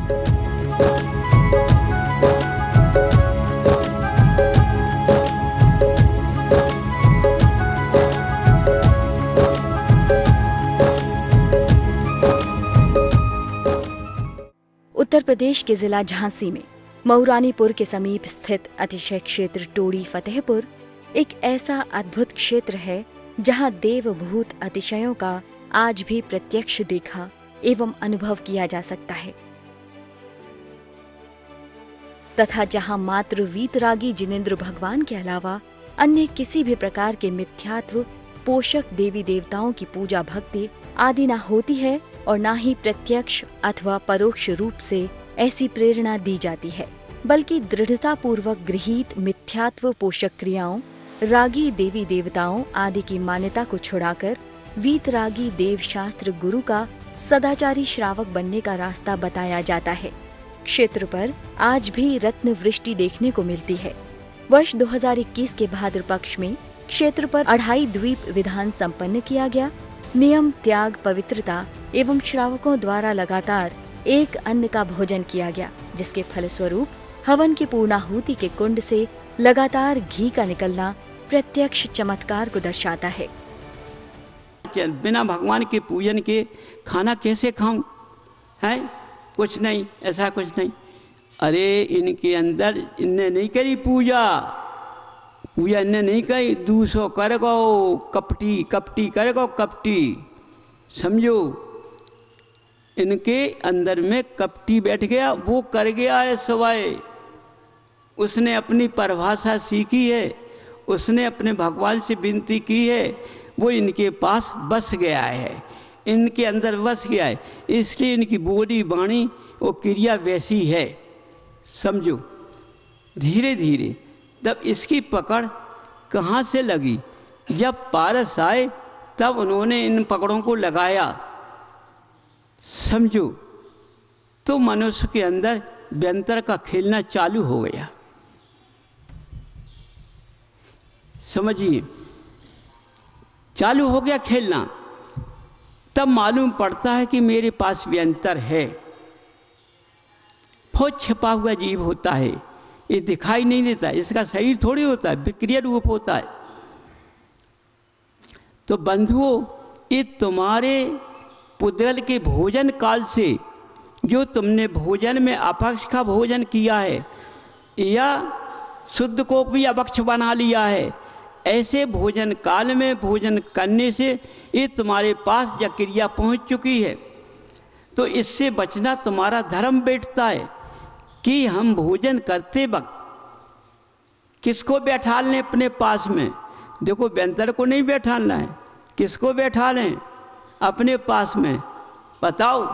उत्तर प्रदेश के जिला झांसी में मऊरानीपुर के समीप स्थित अतिशय क्षेत्र टोड़ी फतेहपुर एक ऐसा अद्भुत क्षेत्र है जहां देवभूत अतिशयों का आज भी प्रत्यक्ष देखा एवं अनुभव किया जा सकता है तथा जहां मात्र वीतरागी जिनेंद्र भगवान के अलावा अन्य किसी भी प्रकार के मिथ्यात्व पोषक देवी देवताओं की पूजा भक्ति आदि न होती है और न ही प्रत्यक्ष अथवा परोक्ष रूप से ऐसी प्रेरणा दी जाती है, बल्कि दृढ़ता पूर्वक गृहीत मिथ्यात्व पोषक क्रियाओं रागी देवी देवताओं आदि की मान्यता को छुड़ाकर वीतरागी देव शास्त्र गुरु का सदाचारी श्रावक बनने का रास्ता बताया जाता है। क्षेत्र पर आज भी रत्न वृष्टि देखने को मिलती है। वर्ष 2021 के भाद्र पक्ष में क्षेत्र पर अढ़ाई द्वीप विधान संपन्न किया गया। नियम त्याग पवित्रता एवं श्रावकों द्वारा लगातार एक अन्न का भोजन किया गया, जिसके फलस्वरूप हवन की पूर्णाहुति के कुंड से लगातार घी का निकलना प्रत्यक्ष चमत्कार को दर्शाता है। बिना भगवान के पूजन के खाना कैसे खाऊं? है कुछ नहीं, ऐसा कुछ नहीं। अरे इनके अंदर इनने नहीं करी पूजा इनने नहीं कही, दूसो कर गो कपटी कपटी कर गो कपटी। समझो इनके अंदर में कपटी बैठ गया, वो कर गया है सवाए। उसने अपनी परिभाषा सीखी है, उसने अपने भगवान से विनती की है, वो इनके पास बस गया है, इनके अंदर बस गया है, इसलिए इनकी बोली वाणी वो क्रिया वैसी है। समझो धीरे धीरे तब इसकी पकड़ कहाँ से लगी? जब पारस आए तब उन्होंने इन पकड़ों को लगाया। समझो तो मनुष्य के अंदर व्यंतर का खेलना चालू हो गया। समझिए चालू हो गया खेलना। तब मालूम पड़ता है कि मेरे पास व्यंतर है। बहुत छिपा हुआ जीव होता है, ये दिखाई नहीं देता, इसका शरीर थोड़ी होता है, विक्रिय रूप होता है। तो बंधुओं, ये तुम्हारे पुद्गल के भोजन काल से जो तुमने भोजन में अपक्ष का भोजन किया है या शुद्ध को भी अपक्ष बना लिया है, ऐसे भोजन काल में भोजन करने से ये तुम्हारे पास यह क्रिया पहुँच चुकी है। तो इससे बचना तुम्हारा धर्म बैठता है कि हम भोजन करते वक्त किसको बैठा लें अपने पास में। देखो व्यंतर को नहीं बैठाना है, किसको बैठा लें अपने पास में? बताओ,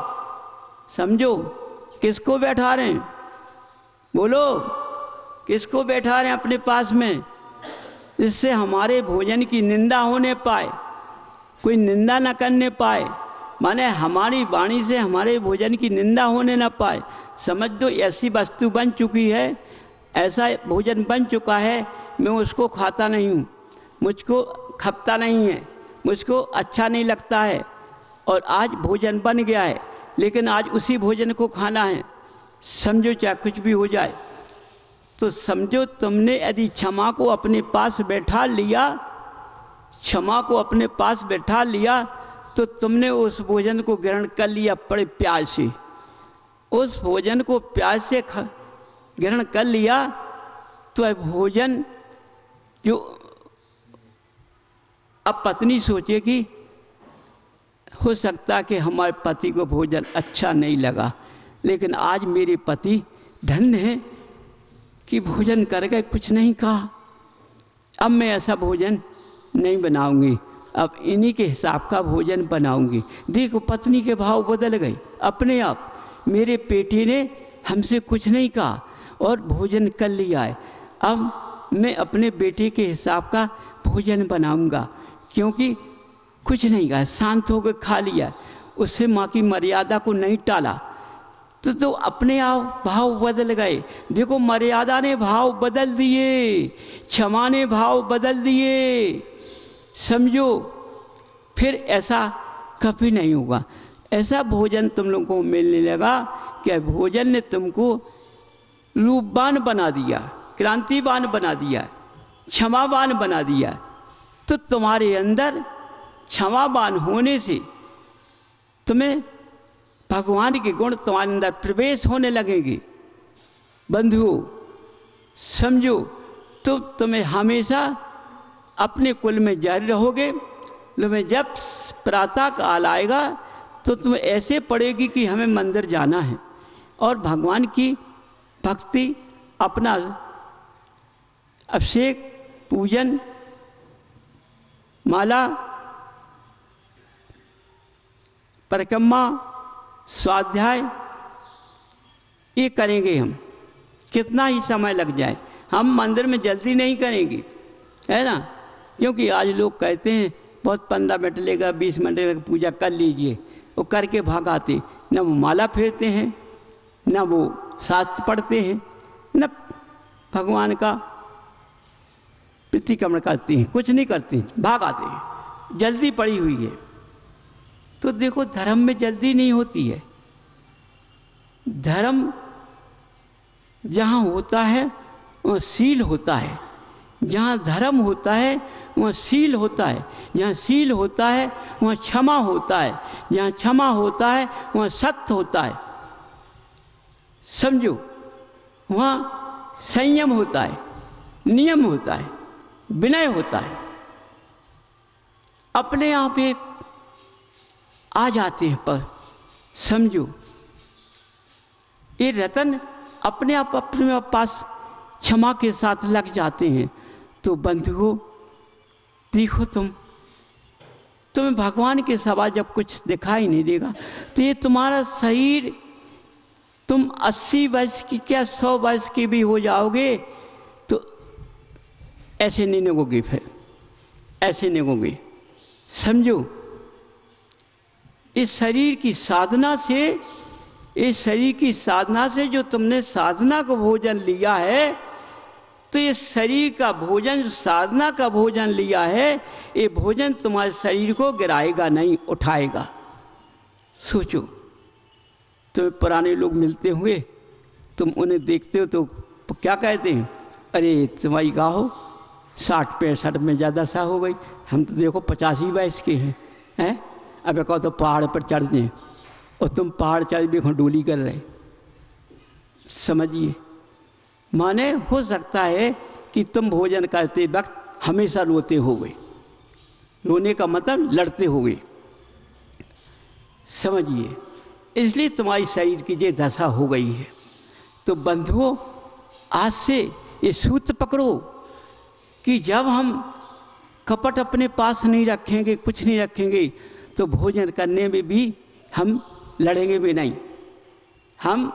समझो किसको बैठा रहे हैं? बोलो किसको बैठा रहे हैं अपने पास में, जिससे हमारे भोजन की निंदा होने पाए, कोई निंदा न करने पाए, माने हमारी वाणी से हमारे भोजन की निंदा होने न पाए। समझ दो ऐसी वस्तु बन चुकी है, ऐसा भोजन बन चुका है, मैं उसको खाता नहीं हूँ, मुझको खपता नहीं है, मुझको अच्छा नहीं लगता है, और आज भोजन बन गया है, लेकिन आज उसी भोजन को खाना है। समझो चाहे कुछ भी हो जाए। तो समझो तुमने यदि क्षमा को अपने पास बैठा लिया, क्षमा को अपने पास बैठा लिया, तो तुमने उस भोजन को ग्रहण कर लिया बड़े प्यार से। उस भोजन को प्यार से ग्रहण कर लिया तो भोजन जो अब पत्नी सोचेगी, हो सकता कि हमारे पति को भोजन अच्छा नहीं लगा, लेकिन आज मेरे पति धन्य है कि भोजन कर गए, कुछ नहीं कहा, अब मैं ऐसा भोजन नहीं बनाऊंगी, अब इन्हीं के हिसाब का भोजन बनाऊंगी। देखो पत्नी के भाव बदल गए अपने आप। मेरे बेटे ने हमसे कुछ नहीं कहा और भोजन कर लिया है, अब मैं अपने बेटे के हिसाब का भोजन बनाऊंगा, क्योंकि कुछ नहीं कहा, शांत होकर खा लिया, उससे माँ की मर्यादा को नहीं टाला। तो अपने आप भाव बदल गए। देखो मर्यादा ने भाव बदल दिए, क्षमा ने भाव बदल दिए। समझो फिर ऐसा कभी नहीं होगा। ऐसा भोजन तुम लोगों को मिलने लगा कि भोजन ने तुमको रूपवान बना दिया, क्रांतिवान बना दिया, क्षमावान बना दिया। तो तुम्हारे अंदर क्षमावान होने से तुम्हें भगवान के गुण तुम्हारे अंदर प्रवेश होने लगेंगे। बंधुओं समझो, तो तुम्हें हमेशा अपने कुल में जारी रहोगे। तुम्हें जब प्रातः काल आएगा तो तुम्हें ऐसे पड़ेगी कि हमें मंदिर जाना है और भगवान की भक्ति, अपना अभिषेक, पूजन, माला, परिक्रमा, स्वाध्याय ये करेंगे हम। कितना ही समय लग जाए, हम मंदिर में जल्दी नहीं करेंगे, है ना। क्योंकि आज लोग कहते हैं बहुत 15 मिनट लेगा, 20 मिनट लेगा, पूजा कर लीजिए, वो करके भागाते। न वो माला फेरते हैं, न वो शास्त्र पढ़ते हैं, न भगवान का प्रतिक्रमण करते हैं, कुछ नहीं करते हैं, भाग आते हैं। जल्दी पड़ी हुई है। तो देखो, धर्म में जल्दी नहीं होती है। धर्म जहाँ होता है वहाँ शील होता है। जहाँ धर्म होता है वहाँ शील होता है। जहाँ शील होता है वहाँ क्षमा होता है। जहाँ क्षमा होता है वहाँ सत्य होता है। समझो, वहाँ संयम होता है, नियम होता है, विनय होता है। अपने आप ये आ जाते हैं। पर समझो, ये रतन अपने आप अपने पास क्षमा के साथ लग जाते हैं। तो बंधुओं देखो, तुम्हें भगवान के सिवा जब कुछ दिखाई नहीं देगा तो ये तुम्हारा शरीर, तुम 80 वर्ष की क्या 100 वर्ष की भी हो जाओगे तो ऐसे नहीं निगोगे, फिर ऐसे निगोगे। समझो, इस शरीर की साधना से, इस शरीर की साधना से जो तुमने साधना का भोजन लिया है, तो ये शरीर का भोजन, जो साधना का भोजन लिया है, ये भोजन तुम्हारे शरीर को गिराएगा नहीं, उठाएगा। सोचो, तुम्हें पुराने लोग मिलते हुए, तुम उन्हें देखते हो तो क्या कहते हैं? अरे तुम्हारी का हो 60-65 में ज़्यादा सा हो गई, हम तो देखो 85 वर्ष के हैं। अब कहो तो पहाड़ पर चढ़ दें और तुम पहाड़ चढ़ भी डोली कर रहे। समझिए, माने हो सकता है कि तुम भोजन करते वक्त हमेशा रोते होगे। रोने का मतलब लड़ते होगे। समझिए, इसलिए तुम्हारी शरीर की ये दशा हो गई है। तो बंधुओं, आज से ये सूत्र पकड़ो कि जब हम कपट अपने पास नहीं रखेंगे, कुछ नहीं रखेंगे, तो भोजन करने में भी हम लड़ेंगे भी नहीं। हम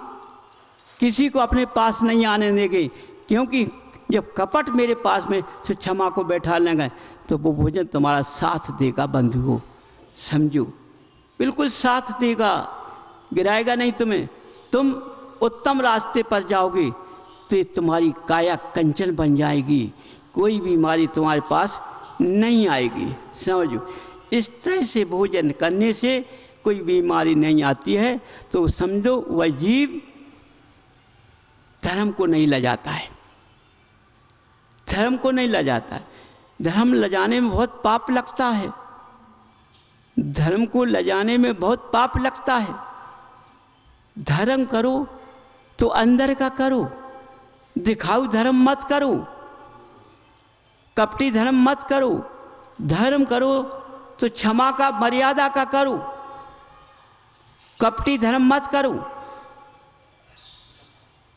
किसी को अपने पास नहीं आने देंगे, क्योंकि जब कपट मेरे पास में तो क्षमा को बैठा लेंगे तो वो भोजन तुम्हारा साथ देगा। बंधुओं समझो, बिल्कुल साथ देगा, गिराएगा नहीं तुम्हें। तुम उत्तम रास्ते पर जाओगे तो ये तुम्हारी काया कंचन बन जाएगी, कोई बीमारी तुम्हारे पास नहीं आएगी। समझो, इस तरह से भोजन करने से कोई बीमारी नहीं आती है। तो समझो, वह जीव धर्म को नहीं लजाता है, धर्म को नहीं लजाता है। धर्म लजाने में बहुत पाप लगता है, धर्म को लजाने में बहुत पाप लगता है। धर्म करो तो अंदर का करो, दिखाऊ धर्म मत करो, कपटी धर्म मत करो। धर्म करो तो क्षमा का, मर्यादा का करो, कपटी धर्म मत करो।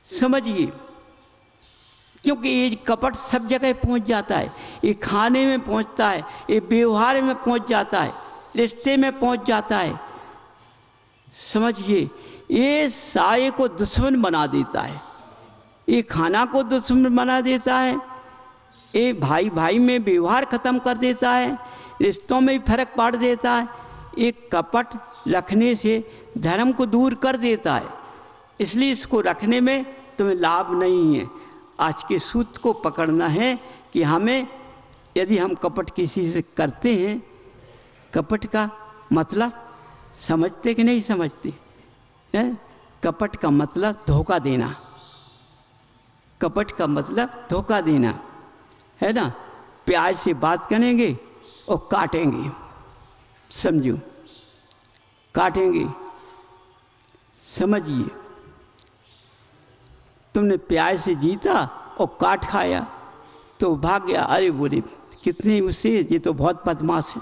समझिए, क्योंकि ये कपट सब जगह पहुंच जाता है। ये खाने में पहुंचता है, ये व्यवहार में पहुंच जाता है, रिश्ते में पहुंच जाता है। समझिए, ये साये को दुश्मन बना देता है, ये खाना को दुश्मन बना देता है, ये भाई भाई में व्यवहार खत्म कर देता है, रिश्तों में भी फर्क पड़ देता है। एक कपट रखने से धर्म को दूर कर देता है, इसलिए इसको रखने में तुम्हें लाभ नहीं है। आज के सूत्र को पकड़ना है कि हमें, यदि हम कपट किसी से करते हैं, कपट का मतलब समझते कि नहीं समझते हैं? कपट का मतलब धोखा देना, कपट का मतलब धोखा देना है ना। प्यार से बात करेंगे और काटेंगे, समझो, काटेंगे। समझिए, तुमने प्यार से जीता और काट खाया तो भाग गया, अरे बोले कितने उससे, ये तो बहुत बदमाश है,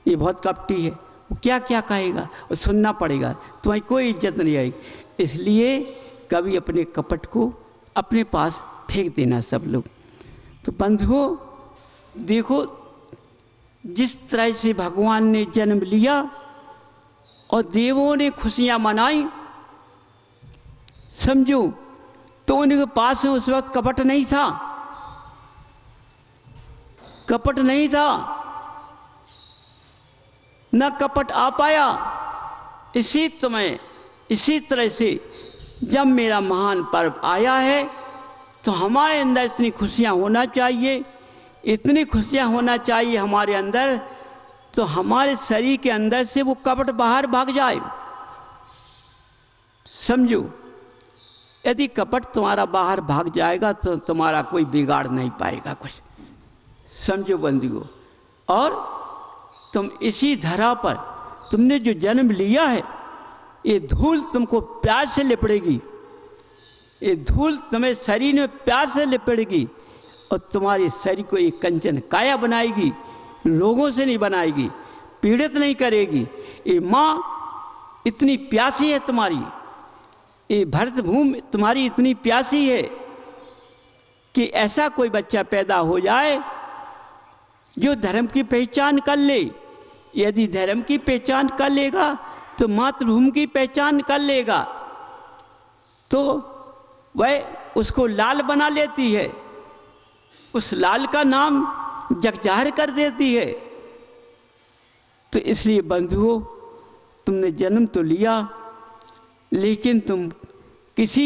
ये बहुत कपटी है, वो क्या क्या कहेगा, और सुनना पड़ेगा, तुम्हारी कोई इज्जत नहीं आएगी। इसलिए कभी अपने कपट को अपने पास फेंक देना सब लोग। तो बंधुओं देखो, जिस तरह से भगवान ने जन्म लिया और देवों ने खुशियां मनाई, समझो, तो उनके पास में उस वक्त कपट नहीं था, कपट नहीं था, न कपट आ पाया। इसी तरह से जब मेरा महान पर्व आया है तो हमारे अंदर इतनी खुशियां होना चाहिए, इतनी खुशियां होना चाहिए हमारे अंदर, तो हमारे शरीर के अंदर से वो कपट बाहर भाग जाए। समझो, यदि कपट तुम्हारा बाहर भाग जाएगा तो तुम्हारा कोई बिगाड़ नहीं पाएगा कुछ, समझो बंधुओं। और तुम इसी धरा पर तुमने जो जन्म लिया है, ये धूल तुमको प्यार से लिपटेगी, ये धूल तुम्हें शरीर में प्यार से लिपटेगी और तुम्हारे शरीर को एक कंचन काया बनाएगी, लोगों से नहीं बनाएगी, पीड़ित नहीं करेगी। ये माँ इतनी प्यासी है तुम्हारी, ये भरत भूमि तुम्हारी इतनी प्यासी है कि ऐसा कोई बच्चा पैदा हो जाए जो धर्म की पहचान कर ले। यदि धर्म की पहचान कर लेगा तो मातृभूमि की पहचान कर लेगा, तो वह उसको लाल बना लेती है, उस लाल का नाम जगजाहिर कर देती है। तो इसलिए बंधुओं, तुमने जन्म तो लिया, लेकिन तुम किसी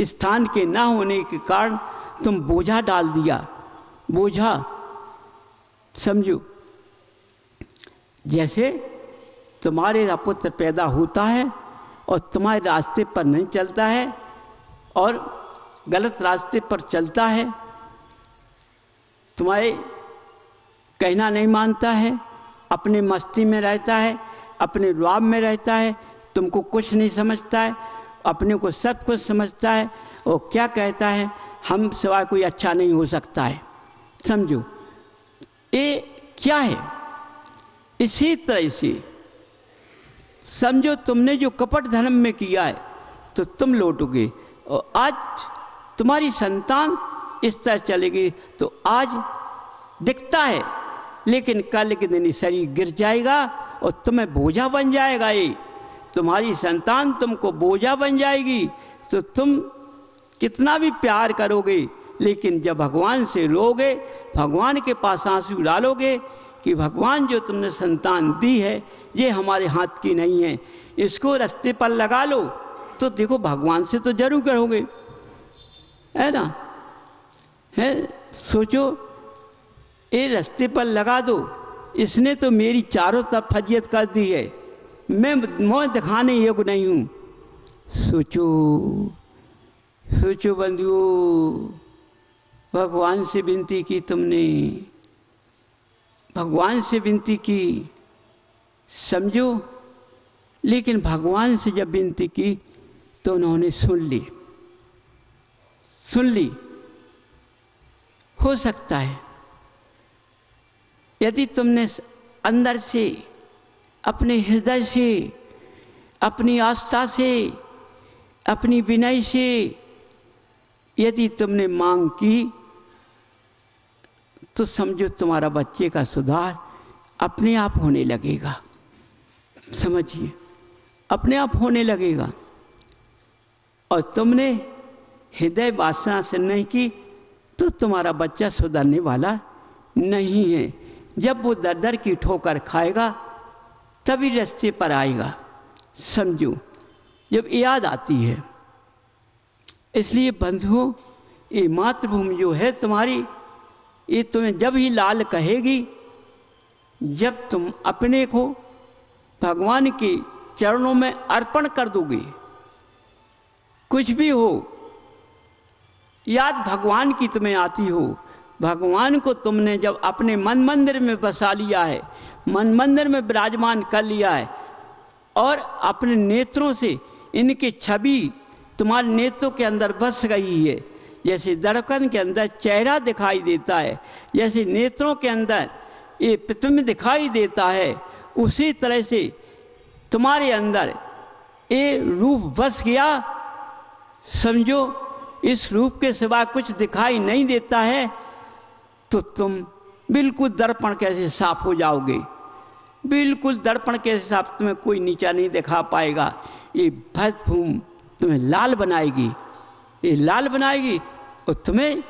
स्थान के ना होने के कारण तुम बोझा डाल दिया, बोझा। समझो, जैसे तुम्हारे पुत्र पैदा होता है और तुम्हारे रास्ते पर नहीं चलता है और गलत रास्ते पर चलता है, तुम्हारे कहना नहीं मानता है, अपने मस्ती में रहता है, अपने रुआब में रहता है, तुमको कुछ नहीं समझता है, अपने को सब कुछ समझता है, और क्या कहता है, हम सिवाय कोई अच्छा नहीं हो सकता है। समझो, ये क्या है? इसी तरह से समझो, तुमने जो कपट धर्म में किया है तो तुम लौटोगे, और आज तुम्हारी संतान इस तरह चलेगी तो आज दिखता है, लेकिन कल के दिन शरीर गिर जाएगा और तुम्हें बोझा बन जाएगा। ये तुम्हारी संतान तुमको बोझा बन जाएगी, तो तुम कितना भी प्यार करोगे, लेकिन जब भगवान से रोगे, भगवान के पास आंसू डालोगे कि भगवान जो तुमने संतान दी है ये हमारे हाथ की नहीं है, इसको रास्ते पर लगा लो, तो देखो भगवान से तो जरूर करोगे, है ना। है, सोचो, ये रास्ते पर लगा दो, इसने तो मेरी चारों तरफ फजियत कर दी है, मैं मुँह दिखाने योग्य नहीं हूँ। सोचो, सोचो बंधुओं, भगवान से विनती की तुमने, भगवान से विनती की, समझो, लेकिन भगवान से जब विनती की तो उन्होंने सुन ली, सुन ली। हो सकता है यदि तुमने अंदर से, अपने हृदय से, अपनी आस्था से, अपनी विनय से यदि तुमने मांग की, तो समझो तुम्हारा बच्चे का सुधार अपने आप होने लगेगा। समझिए, अपने आप होने लगेगा। और तुमने हृदय वासना से नहीं की तो तुम्हारा बच्चा सुधरने वाला नहीं है। जब वो दर दर की ठोकर खाएगा तभी रास्ते पर आएगा। समझो, जब याद आती है। इसलिए बंधुओं, ये मातृभूमि जो है तुम्हारी, ये तुम्हें जब ही लाल कहेगी, जब तुम अपने को भगवान के चरणों में अर्पण कर दोगे, कुछ भी हो, याद भगवान की तुम्हें आती हो, भगवान को तुमने जब अपने मन मंदिर में बसा लिया है, मन मंदिर में विराजमान कर लिया है, और अपने नेत्रों से इनकी छवि तुम्हारे नेत्रों के अंदर बस गई है। जैसे दर्पण के अंदर चेहरा दिखाई देता है, जैसे नेत्रों के अंदर ये प्रतिबिंब दिखाई देता है, उसी तरह से तुम्हारे अंदर ये रूप बस गया। समझो इस रूप के सिवा कुछ दिखाई नहीं देता है, तो तुम बिल्कुल दर्पण कैसे साफ हो जाओगे, बिल्कुल दर्पण के साफ, तुम्हें कोई नीचा नहीं दिखा पाएगा। ये भस्म भूमि तुम्हें लाल बनाएगी, ये लाल बनाएगी और तुम्हें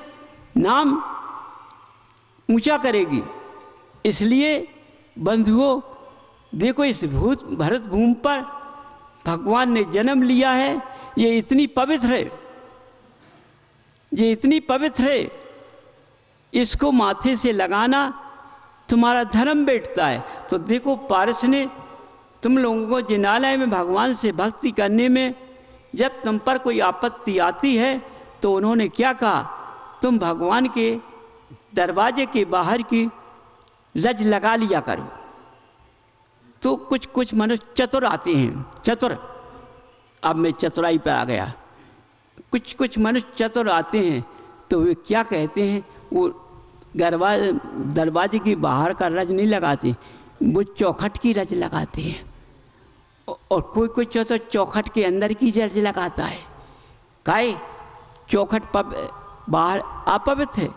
नाम ऊंचा करेगी। इसलिए बंधुओं, देखो इस भरत भूमि पर भगवान ने जन्म लिया है, ये इतनी पवित्र है, ये इतनी पवित्र है, इसको माथे से लगाना तुम्हारा धर्म बैठता है। तो देखो पारस ने तुम लोगों को जिनालय में भगवान से भक्ति करने में जब तुम पर कोई आपत्ति आती है तो उन्होंने क्या कहा, तुम भगवान के दरवाजे के बाहर की रज लगा लिया करो। तो कुछ कुछ मनुष्य चतुर आते हैं, चतुर, अब मैं चतुराई पर आ गया, कुछ कुछ मनुष्य चतुर आते हैं, तो वे क्या कहते हैं, वो दरवाजे की बाहर का रज नहीं लगाते, वो चौखट की रज लगाते हैं। और कोई कोई चतुर चौखट के अंदर की रज लगाता है। काहे, चौखट बाहर अपवित्र है,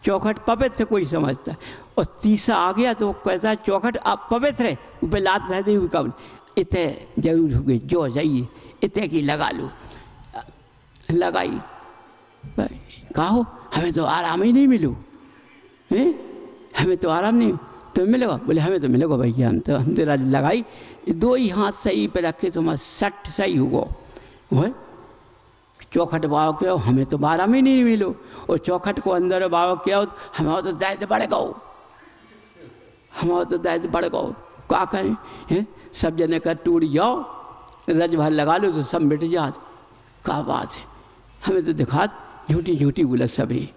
चौखट पवित्र कोई समझता है। और तीसरा आ गया तो कहता है चौखट अपवित्र है, ऊपर लात धर दी, कब इतने जरूर हो गए, जो जाइए इतने की लगा लो, लगाई, कहो हमें तो आराम ही नहीं मिलो, हमें तो आराम नहीं, तुम्हें मिलेगा, बोले हमें तो मिलेगा भैया, हम तो रज लगाई, दो ही हाथ सही पे रखे तो मैं सट सही होगा, चौखट बाव किया, हमें तो आराम ही नहीं मिलो, और चौखट को अंदर बाव किया हमारा तो दायित्व बढ़ गो, हमारा तो दायित्व बढ़ गो, क्या करें हैं, सब जने कर टूट जाओ, रज भर लगा लो तो सब मिट जात, क्या बात है, हमें तो दिखा झूठी झूठी बोला सबरी।